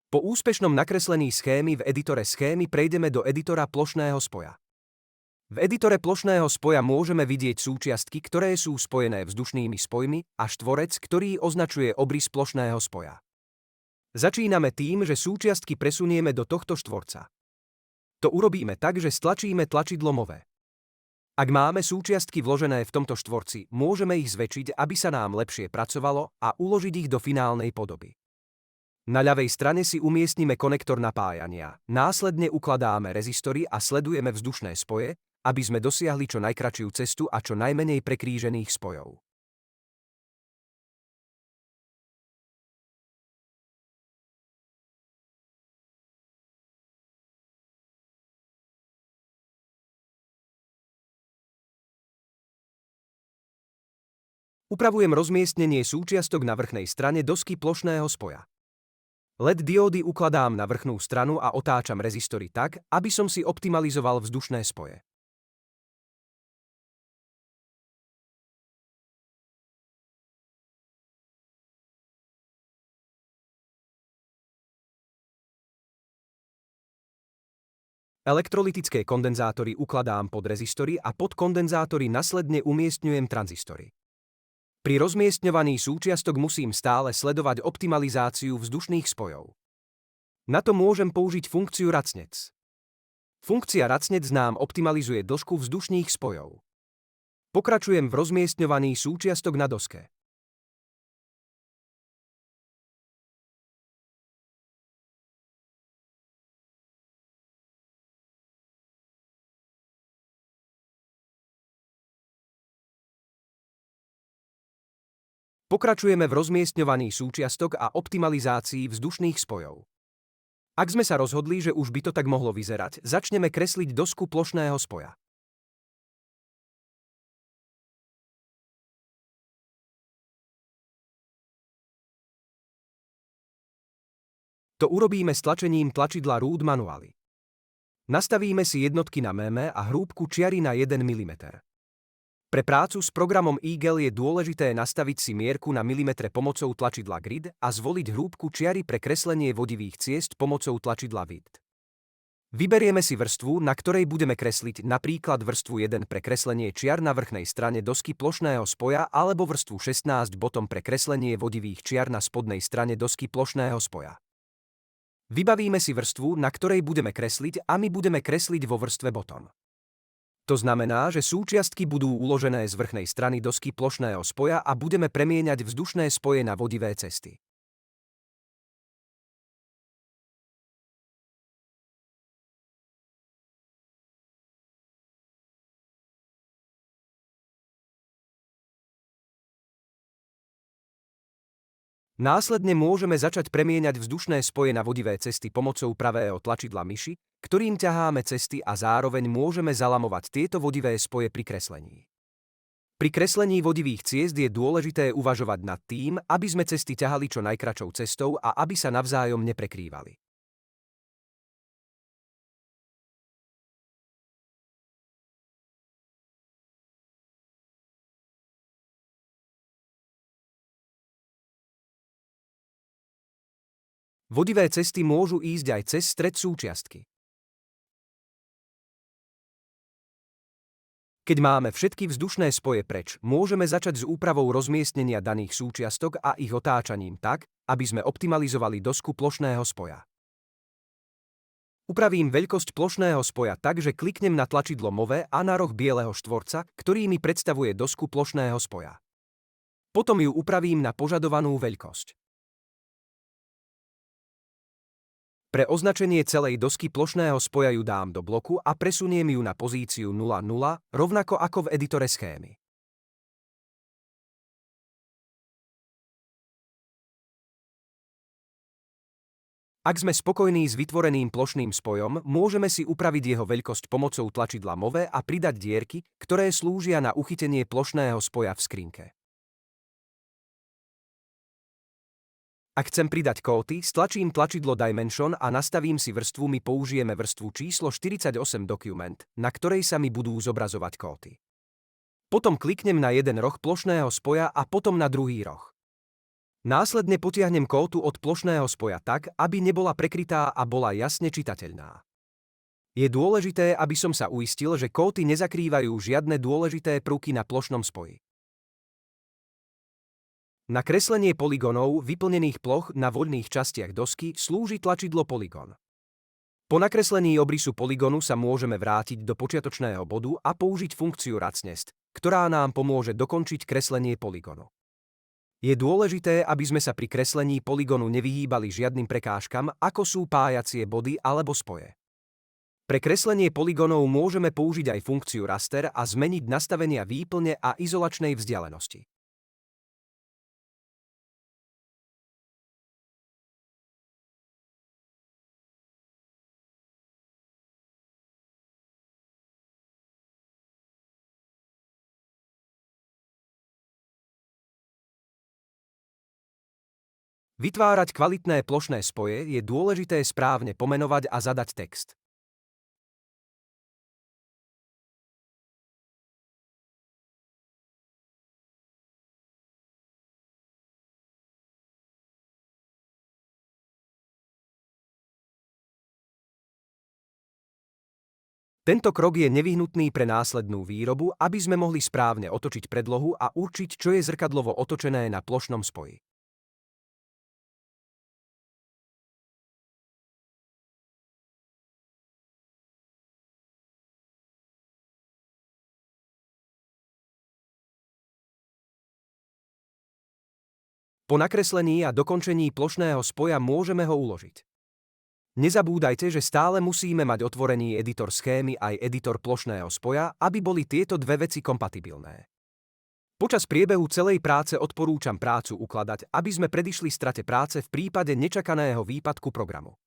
Po úspešnom nakreslení schémy v editore schémy prejdeme do editora plošného spoja. V editore plošného spoja môžeme vidieť súčiastky, ktoré sú spojené vzdušnými spojmi a štvorec, ktorý označuje obrys plošného spoja. Začíname tým, že súčiastky presunieme do tohto štvorca. To urobíme tak, že stlačíme tlačidlo move. Ak máme súčiastky vložené v tomto štvorci, môžeme ich zväčšiť, aby sa nám lepšie pracovalo a uložiť ich do finálnej podoby. Na ľavej strane si umiestnime konektor napájania, následne ukladáme rezistory a sledujeme vzdušné spoje, aby sme dosiahli čo najkratšiu cestu a čo najmenej prekrížených spojov. Upravujem rozmiestnenie súčiastok na vrchnej strane dosky plošného spoja. LED diódy ukladám na vrchnú stranu a otáčam rezistory tak, aby som si optimalizoval vzdušné spoje. Elektrolytické kondenzátory ukladám pod rezistory a pod kondenzátory nasledne umiestňujem tranzistory. Pri rozmiestňovaní súčiastok musím stále sledovať optimalizáciu vzdušných spojov. Na to môžem použiť funkciu racnec. Funkcia racnec nám optimalizuje dĺžku vzdušných spojov. Pokračujem v rozmiestňovaní súčiastok na doske. Pokračujeme v rozmiestňovaní súčiastok a optimalizácii vzdušných spojov. Ak sme sa rozhodli, že už by to tak mohlo vyzerať, začneme kresliť dosku plošného spoja. To urobíme stlačením tlačidla Root manually. Nastavíme si jednotky na mm a hrúbku čiary na 1 mm. Pre prácu s programom Eagle je dôležité nastaviť si mierku na milimetre pomocou tlačidla Grid a zvoliť hrúbku čiary pre kreslenie vodivých ciest pomocou tlačidla Width. Vyberieme si vrstvu, na ktorej budeme kresliť, napríklad vrstvu 1 pre kreslenie čiar na vrchnej strane dosky plošného spoja alebo vrstvu 16 bottom pre kreslenie vodivých čiar na spodnej strane dosky plošného spoja. Vybavíme si vrstvu, na ktorej budeme kresliť, a my budeme kresliť vo vrstve bottom. To znamená, že súčiastky budú uložené z vrchnej strany dosky plošného spoja a budeme premieňať vzdušné spoje na vodivé cesty. Následne môžeme začať premieňať vzdušné spoje na vodivé cesty pomocou pravého tlačidla myši, ktorým ťaháme cesty, a zároveň môžeme zalamovať tieto vodivé spoje pri kreslení. Pri kreslení vodivých ciest je dôležité uvažovať nad tým, aby sme cesty ťahali čo najkratšou cestou a aby sa navzájom neprekrývali. Vodivé cesty môžu ísť aj cez stred súčiastky. Keď máme všetky vzdušné spoje preč, môžeme začať s úpravou rozmiestnenia daných súčiastok a ich otáčaním tak, aby sme optimalizovali dosku plošného spoja. Upravím veľkosť plošného spoja tak, že kliknem na tlačidlo Move a na roh bieleho štvorca, ktorý mi predstavuje dosku plošného spoja. Potom ju upravím na požadovanú veľkosť. Pre označenie celej dosky plošného spoja ju dám do bloku a presuniem ju na pozíciu 0,0, rovnako ako v editore schémy. Ak sme spokojní s vytvoreným plošným spojom, môžeme si upraviť jeho veľkosť pomocou tlačidla Move a pridať dierky, ktoré slúžia na uchytenie plošného spoja v skrinke. Ak chcem pridať kóty, stlačím tlačidlo Dimension a nastavím si vrstvu. My použijeme vrstvu číslo 48 Document, na ktorej sa mi budú zobrazovať kóty. Potom kliknem na jeden roh plošného spoja a potom na druhý roh. Následne potiahnem kótu od plošného spoja tak, aby nebola prekrytá a bola jasne čitateľná. Je dôležité, aby som sa uistil, že kóty nezakrývajú žiadne dôležité prvky na plošnom spoji. Na kreslenie polygónov vyplnených ploch na voľných častiach dosky slúži tlačidlo Polygon. Po nakreslení obrysu polygónu sa môžeme vrátiť do počiatočného bodu a použiť funkciu Ratsnest, ktorá nám pomôže dokončiť kreslenie polygónu. Je dôležité, aby sme sa pri kreslení polygónu nevyhýbali žiadnym prekážkam, ako sú pájacie body alebo spoje. Pre kreslenie polygónov môžeme použiť aj funkciu Raster a zmeniť nastavenia výplne a izolačnej vzdialenosti. Vytvárať kvalitné plošné spoje je dôležité správne pomenovať a zadať text. Tento krok je nevyhnutný pre následnú výrobu, aby sme mohli správne otočiť predlohu a určiť, čo je zrkadlovo otočené na plošnom spoji. Po nakreslení a dokončení plošného spoja môžeme ho uložiť. Nezabúdajte, že stále musíme mať otvorený editor schémy aj editor plošného spoja, aby boli tieto dve veci kompatibilné. Počas priebehu celej práce odporúčam prácu ukladať, aby sme predišli strate práce v prípade nečakaného výpadku programu.